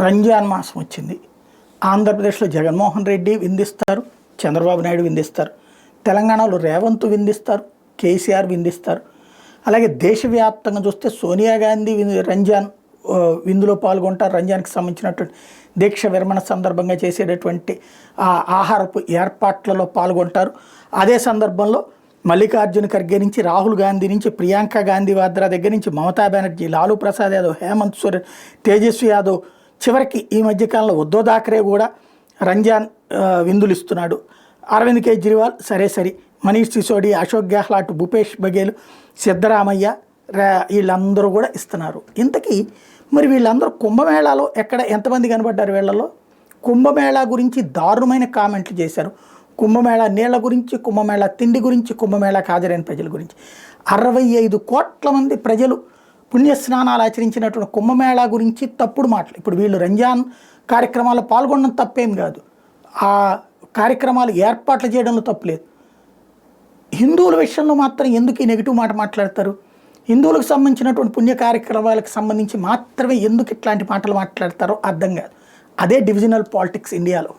రంజాన్ మాసం వచ్చింది. ఆంధ్రప్రదేశ్లో జగన్మోహన్ రెడ్డి విందిస్తారు, చంద్రబాబు నాయుడు విందిస్తారు, తెలంగాణలో రేవంత్ విందిస్తారు, కేసీఆర్ విందిస్తారు. అలాగే దేశవ్యాప్తంగా చూస్తే సోనియా గాంధీ రంజాన్ విందులో పాల్గొంటారు. రంజాన్కి సంబంధించినటువంటి దీక్ష విరమణ సందర్భంగా చేసేటటువంటి ఆహారపు ఏర్పాట్లలో పాల్గొంటారు. అదే సందర్భంలో మల్లికార్జున ఖర్గే నుంచి, రాహుల్ గాంధీ నుంచి, ప్రియాంక గాంధీ వాద్రా దగ్గర నుంచి, మమతా బెనర్జీ, లాలూ ప్రసాద్ యాదవ్, హేమంత్ సోరెన్, తేజస్వి యాదవ్, చివరికి ఈ మధ్యకాలంలో ఉద్ధవ్ థాకరే కూడా రంజాన్ విందులు ఇస్తున్నాడు. అరవింద్ కేజ్రీవాల్ సరే, మనీష్ సిసోడి, అశోక్ గెహ్లాట్, భూపేష్ బఘేల్, సిద్ధరామయ్య వీళ్ళందరూ కూడా ఇస్తున్నారు. ఇంతకీ మరి వీళ్ళందరూ కుంభమేళాలో ఎక్కడ ఎంతమంది కనబడ్డారు? వీళ్ళలో కుంభమేళా గురించి దారుణమైన కామెంట్లు చేశారు. కుంభమేళా నీళ్ల గురించి, కుంభమేళా తిండి గురించి, కుంభమేళాకు హాజరైన ప్రజల గురించి. 65 కోట్ల మంది ప్రజలు పుణ్యస్నానాలు ఆచరించినటువంటి కుంభమేళా గురించి తప్పుడు మాటలు. ఇప్పుడు వీళ్ళు రంజాన్ కార్యక్రమాల్లో పాల్గొనడం తప్పేం కాదు, ఆ కార్యక్రమాలు ఏర్పాట్లు చేయడంలో తప్పులేదు. హిందువుల విషయంలో మాత్రం ఎందుకు ఈ నెగిటివ్ మాట మాట్లాడతారు? హిందువులకు సంబంధించినటువంటి పుణ్య కార్యక్రమాలకు సంబంధించి మాత్రమే ఎందుకు ఇట్లాంటి మాటలు మాట్లాడతారో అర్థం కాదు. అదే డివిజనల్ పాలిటిక్స్ ఇండియాలో.